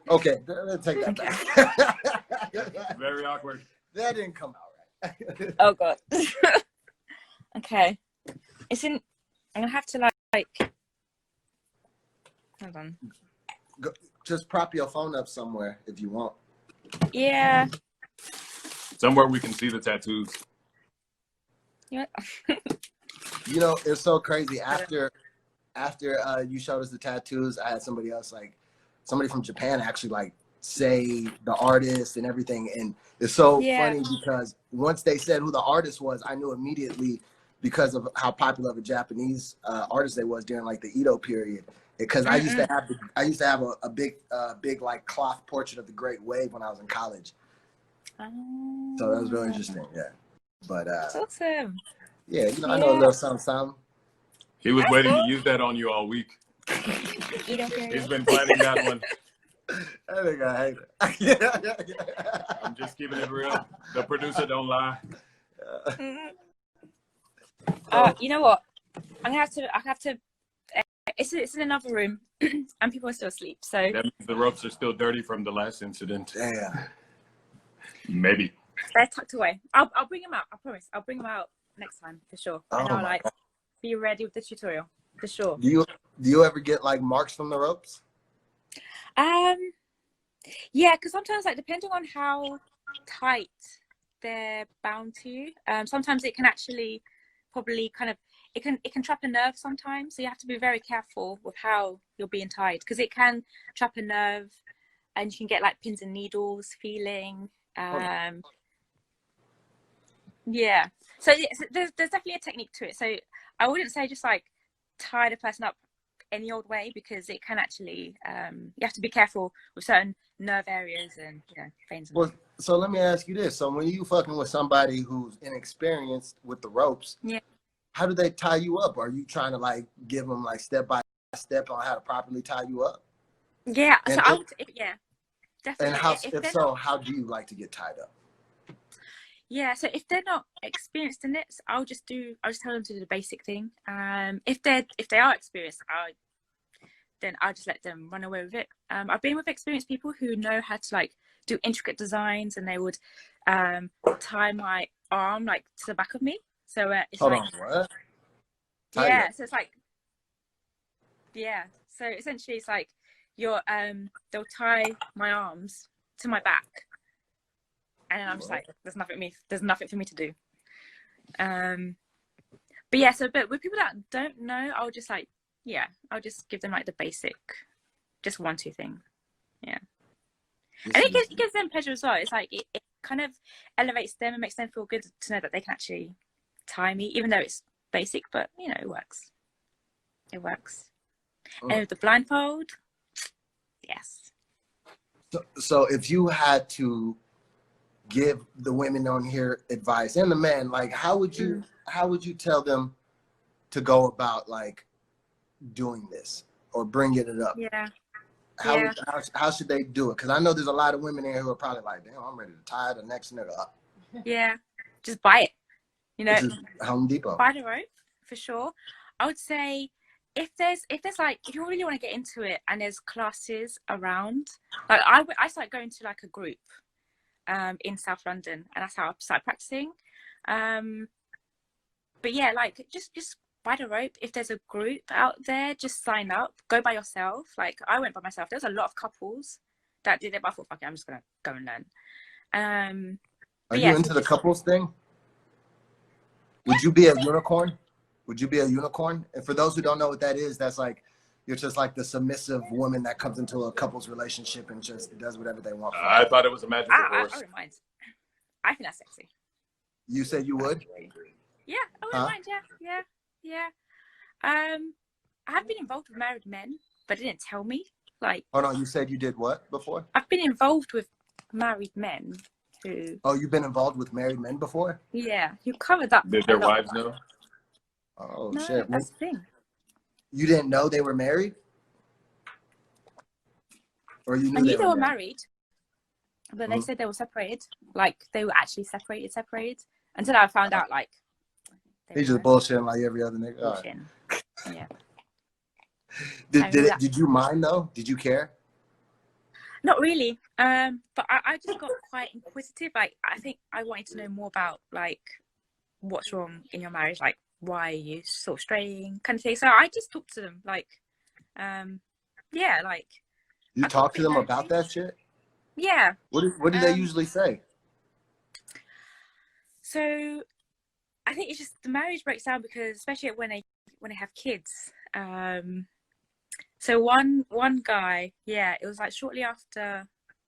Okay, let's take that back. Very awkward. That didn't come out right. Oh God. Okay. I'm gonna have to like. Hold on. Just prop your phone up somewhere if you want. Yeah. Somewhere we can see the tattoos. Yeah. You know, it's so crazy. After you showed us the tattoos, I had somebody from Japan actually like say the artist and everything, and it's so funny because once they said who the artist was, I knew immediately because of how popular of a Japanese artist they was during like the Edo period. Because I used to have a big like cloth portrait of the Great Wave when I was in college. So that was really interesting. Yeah, but that's awesome. Yeah, you know, I know a little something. He was waiting to use that on you all week. He's been planning that one. I think I hate it. I'm just keeping it real. The producer don't lie. You know what? I have to. It's in another room, and people are still asleep. So that means the ropes are still dirty from the last incident. Damn. Maybe. They're tucked away. I'll bring them out. I promise. I'll bring them out next time for sure. And I'll be ready with the tutorial for sure. Do you ever get like marks from the ropes? Yeah, because sometimes like depending on how tight they're bound to, sometimes it can actually probably kind of it can trap a nerve sometimes. So you have to be very careful with how you're being tied because it can trap a nerve, and you can get like pins and needles feeling. Yeah. So there's definitely a technique to it. So I wouldn't say just like tie the person up any old way, because it can actually you have to be careful with certain nerve areas and veins. Well, so let me ask you this: so when you fucking with somebody who's inexperienced with the ropes, how do they tie you up? Are you trying to like give them like step by step on how to properly tie you up? Yeah. And So I would, definitely. And how do you like to get tied up? Yeah, so if they're not experienced in it, I'll just tell them to do the basic thing. If they are experienced, then I'll just let them run away with it. I've been with experienced people who know how to like do intricate designs, and they would tie my arm like to the back of me. So it's Hold like, on, what? So it's like, so essentially it's like they'll tie my arms to my back. And then I'm just like, there's nothing for me to do. But with people that don't know, I'll just like, I'll just give them like the basic, just 1-2 thing. Yeah. And it gives them pleasure as well. It's like, it kind of elevates them and makes them feel good to know that they can actually tie me, even though it's basic, but it works. It works. And with the blindfold, yes. So if you had to give the women on here advice and the men, like how would you tell them to go about like doing this or bringing it up? How should they do it? Because I know there's a lot of women here who are probably like, damn, I'm ready to tie the next nigga up. Yeah, just buy it. Just Home Depot. Buy the rope for sure. I would say if there's like, if you really want to get into it and there's classes around, like I started going to like a group in South London, and that's how I started practicing. But yeah, like just buy the rope. If there's a group out there, just sign up. Go by yourself. Like I went by myself. There's a lot of couples that did it, but I thought, fuck it, I'm just gonna go and learn. Are you into the couples thing? Would you be a unicorn? Would you be a unicorn? And for those who don't know what that is, that's like, you're just like the submissive woman that comes into a couple's relationship and just does whatever they want. I thought it was a magical horse. I wouldn't mind. I think that's sexy. You said you would? Yeah, I wouldn't mind. Yeah. I have been involved with married men, but they didn't tell me. Like, hold on, you said you did what before? I've been involved with married men who. Oh, you've been involved with married men before? Yeah, you covered that. Did their wives know? Oh no, shit! That's the thing. You didn't know they were married, or you knew I knew they were married, but they said they were separated. Like they were actually separated. Until I found out, like. He's just bullshitting like every other nigga. Bullshitting. Yeah. Did you mind though? Did you care? Not really. But I just got quite inquisitive. Like I think I wanted to know more about like what's wrong in your marriage, like why are you sort of straying, kind of thing. So I just talked to them, like, like. You talk to them about that shit? Yeah. What do they usually say? So, I think it's just the marriage breaks down because, especially when they have kids. So one guy, it was like shortly after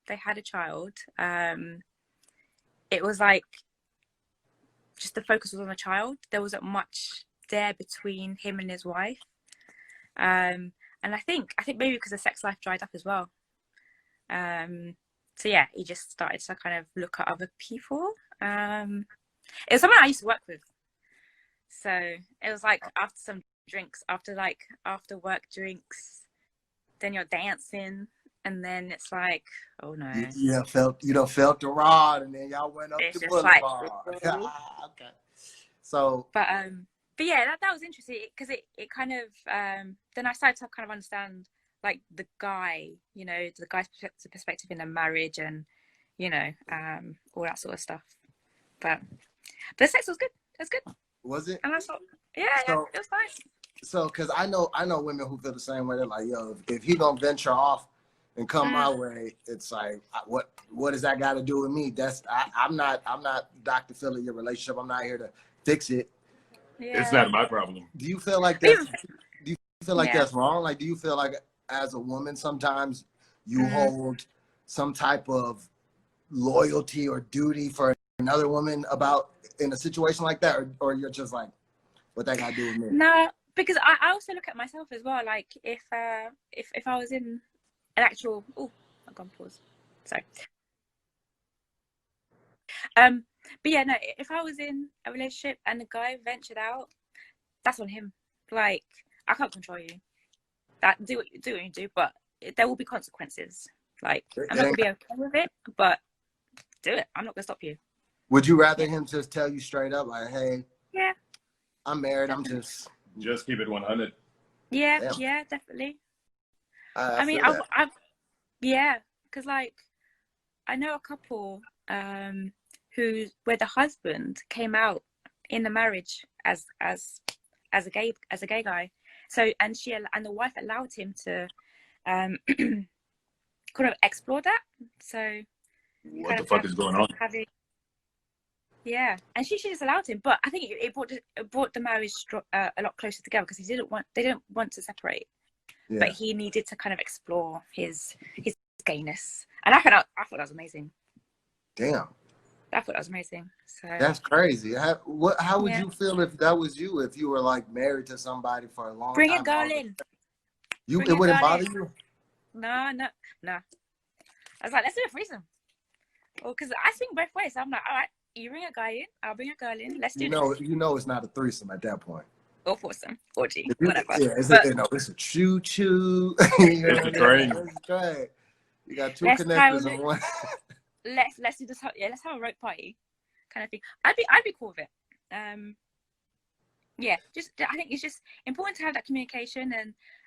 they had a child. It was like just the focus was on the child. There wasn't much there between him and his wife. And I think maybe because the sex life dried up as well. So yeah, he just started to kind of look at other people. It was someone I used to work with. So it was like after some drinks, after work drinks, then you're dancing, and then it's like, oh no. You done felt the rod, and then y'all went up the boulevard. Okay. So. But yeah, that was interesting because it kind of then I started to kind of understand like the guy, the guy's perspective in a marriage, and all that sort of stuff. But the sex was good. It was good. Was it? And I thought, yeah, it was nice. So, because I know women who feel the same way. They're like, yo, if he gonna venture off and come my way, it's like, what does that got to do with me? I'm not Dr. Phil in your relationship. I'm not here to fix it. Yeah. It's not my problem. Do you feel like that's? Do you feel like that's wrong? Like, do you feel like as a woman sometimes you hold some type of loyalty or duty for another woman in a situation like that, or you're just like, what that got to do with me? No, because I also look at myself as well. Like if I was in an actual, I've gone pause. Sorry. But yeah, no, if I was in a relationship and the guy ventured out, that's on him. Like, I can't control you. That do what you do, but there will be consequences. Like, I'm not gonna be okay with it, but do it. I'm not gonna stop you. Would you rather him just tell you straight up, like, hey, Yeah, I'm married, I'm just keep it 100. yeah, Damn. yeah, definitely. I mean, feel that. I've yeah, because like I know a couple where the husband came out in the marriage as a gay guy. So and the wife allowed him to kind of explore that. So What the fuck is going on? Yeah, and she just allowed him, but I think it brought the marriage a lot closer together because they didn't want to separate, but he needed to kind of explore his gayness, and I thought that was amazing. Damn. I thought that was amazing. So that's crazy. How would you feel if that was you? If you were like married to somebody for a long bring time? a girl in. It wouldn't bother you? No. I was like, let's do a threesome. Well, because I swing both ways. So I'm like, all right, you bring a guy in, I'll bring a girl in. Let's do this. You know, it's not a threesome at that point. Or foursome, orgy, whatever. Yeah, it's a choo-choo. It's a train. It's a train. You got two connectors on one. Let's do this. Yeah, let's have a rope party, kind of thing. I'd be cool with it. Yeah, I think it's just important to have that communication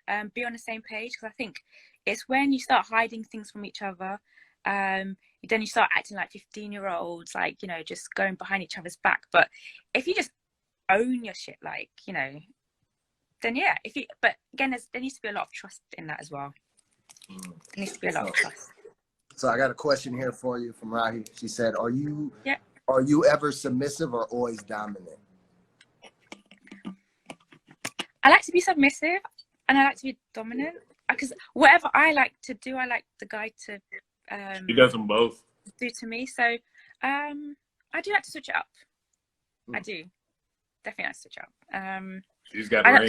and be on the same page, because I think it's when you start hiding things from each other, then you start acting like 15-year-olds, like, you know, just going behind each other's back. But if you just own your shit, like, you know, then yeah. But again, there needs to be a lot of trust in that as well. There needs to be a lot of trust. So I got a question here for you from Rahi. She said, "Are you ever submissive or always dominant?" I like to be submissive and I like to be dominant, because whatever I like to do, I like the guy to he does them both. Do to me. So I do like to switch it up. I do definitely like to switch it up. She's got I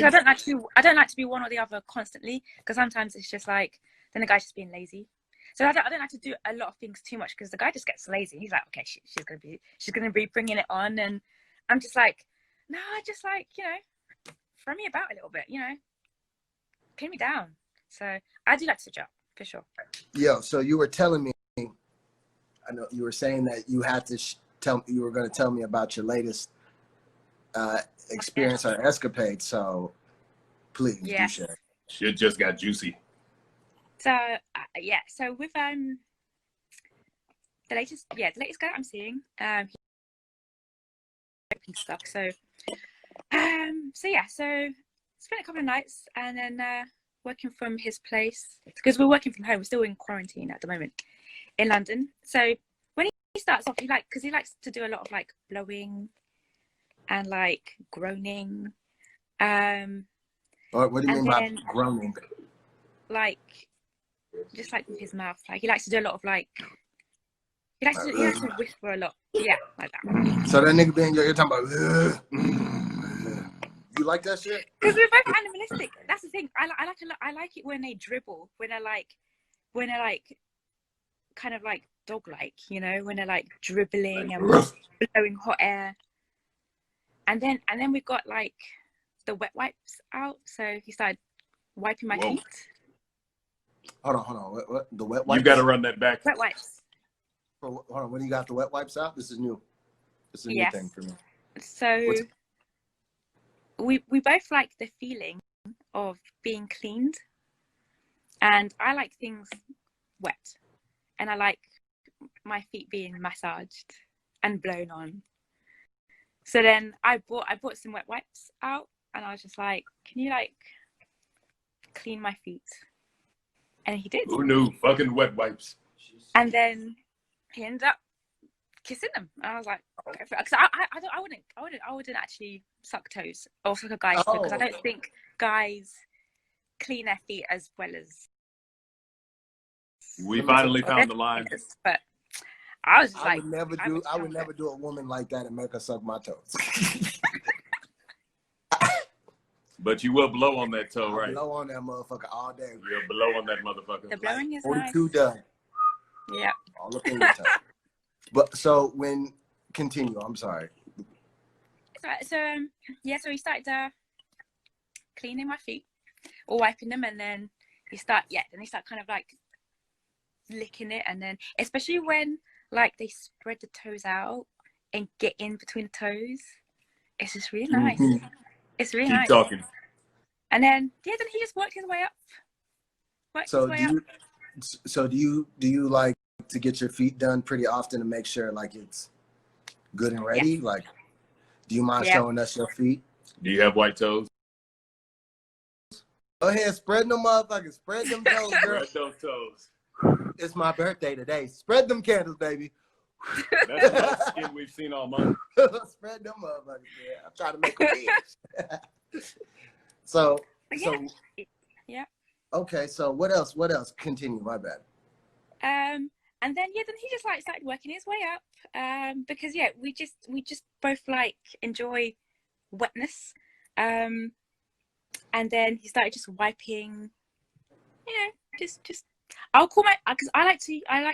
don't like to be one or the other constantly, because sometimes it's just like then the guy's just being lazy. So I don't like to do a lot of things too much, because the guy just gets lazy. He's like, okay, she's gonna be bringing it on, and I'm just like, no, just like, you know, throw me about a little bit, you know, pin me down. So I do like to switch up for sure. Yo, so you were telling me, I know you were saying that you had to you were going to tell me about your latest experience or escapade. So please do share. Shit just got juicy. So so with the latest guy I'm seeing, stuff. So spent a couple of nights and then working from his place, because we're working from home. We're still in quarantine at the moment in London. So when he starts off, he likes to do a lot of like blowing and like groaning. What do you mean by groaning? Like, just like with his mouth, like he likes to do a lot of like, he likes to whisper a lot, like that. So that nigga being you're talking about, you like that shit? Because we're both animalistic. That's the thing. I like it when they dribble, when they're like kind of like dog-like, you know, when they're like dribbling and blowing hot air. And then we've got like the wet wipes out, so he started wiping my feet. Hold on. What? The wet wipes? You got to run that back. Wet wipes. Hold on. When you got the wet wipes out, this is new. This is a new thing for me. So we both like the feeling of being cleaned, and I like things wet, and I like my feet being massaged and blown on. So then I bought some wet wipes out, and I was just like, can you like clean my feet? And he did. Who knew? Fucking wet wipes. And then he ended up kissing them. And I was like, okay, because I wouldn't actually suck toes or suck a guy's foot, because I don't think guys clean their feet as well as. We finally found the line. But I was just I would never do a woman like that and make her suck my toes. But you will blow on that toe, I right? blow on that motherfucker all day. You'll blow on that motherfucker. The blowing is 42 nice. done. Yeah. All up in your toe. But so when continue, I'm sorry. So yeah, so he started cleaning my feet or wiping them, and then he start kind of like licking it, and then especially when like they spread the toes out and get in between the toes, it's just really nice. Mm-hmm. It's really Keep nice. talking. And then then he just worked his way up. So do you like to get your feet done pretty often to make sure like it's good and ready? Yeah. Like, do you mind Yeah. showing us your feet? Do you have white toes? Go ahead, spread them motherfuckers. Spread them toes, girl. Spread those toes. It's my birthday today. Spread them candles, baby. That's the most skin we've seen all month. Spread them motherfuckers, man. I'm trying to make a wish. So yeah. Okay, so what else? What else? Continue, my bad. And then then he just like started working his way up. Because we just both like enjoy wetness. And then he started just wiping, just I'll call because I like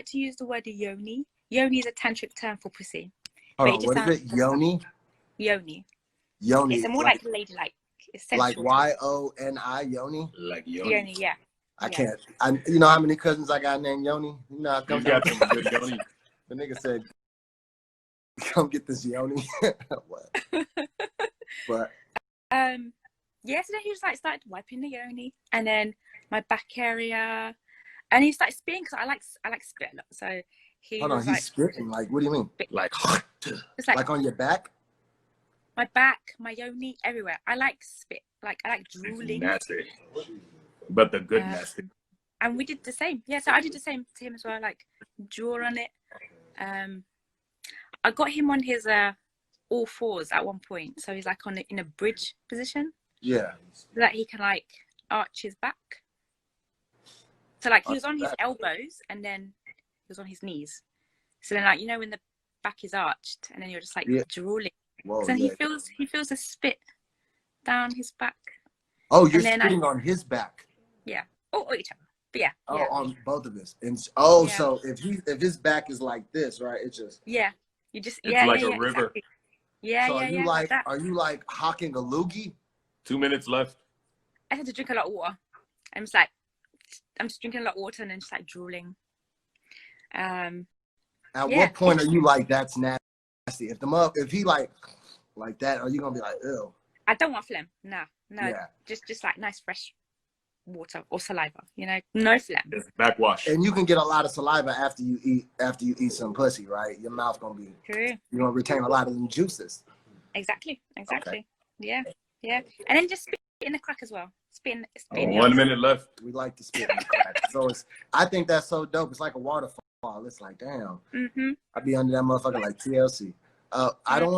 to use the word yoni. Yoni is a tantric term for pussy. Hold on, what is it? Yoni? Yoni. Yoni. It's a more like ladylike. It's like sensual. YONI, Yoni? Like Yoni. Yoni, yeah. I can't. You know how many cousins I got named Yoni? You know, I You got some good Yoni. The nigga said, come get this Yoni. What? But so then he just like started wiping the yoni, and then my back area, and he started spitting because I like spit a lot. So he hold on, was he's like spitting. Like, what do you mean? Like, it's like on your back? My back, my yoni, everywhere. I like spit. Like I like drooling. Nasty. But the good nasty. And we did the same. Yeah, so I did the same to him as well. Like draw on it. I got him on his all fours at one point, so he's like in a bridge position. Yeah. So that he can like arch his back. So like he was on his elbows and then he was on his knees. So then like when the back is arched and then you're just like drooling. Whoa, so then he feels the spit down his back. Oh, you're spitting on his back. Yeah. Or each other. But yeah. Oh, yeah. on both of us. And so if his back is like this, right? It's just You just it's like a river. Exactly. Yeah, so yeah. Are you like hawking a loogie? 2 minutes left. I had to drink a lot of water. I'm just drinking a lot of water and then just like drooling. At what point are you like that's nasty? If he like that, are you gonna be like, ew? I don't want phlegm. No. Yeah. Just like nice fresh water or saliva. No phlegm. Just backwash. And you can get a lot of saliva after you eat some pussy, right? Your mouth gonna be True. You're gonna retain a lot of them juices. Exactly. Okay. Yeah. And then just spit in the crack as well. Spit in the 1 minute left. We like to spit in the crack. So I think that's so dope. It's like a waterfall. It's like, damn. Mm-hmm. I'd be under that motherfucker like TLC. I don't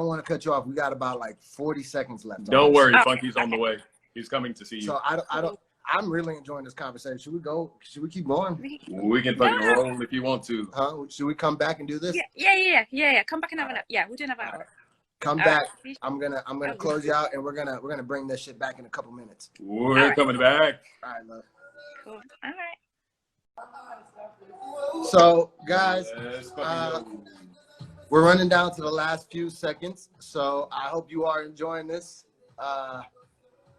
want to cut you off. We got about like 40 seconds left. Don't worry, Funky's on the way. He's coming to see you. So I'm really enjoying this conversation. Should we go? Should we keep going? We can fucking roll if you want to. Huh? Should we come back and do this? Yeah. Come back and have another. Yeah, we'll do another hour. Come back. I'm gonna close you out, and we're gonna bring this shit back in a couple minutes. We're coming back. All right, love. Cool. All right. So, guys, Let's fucking go. we're running down to the last few seconds. So I hope you are enjoying this.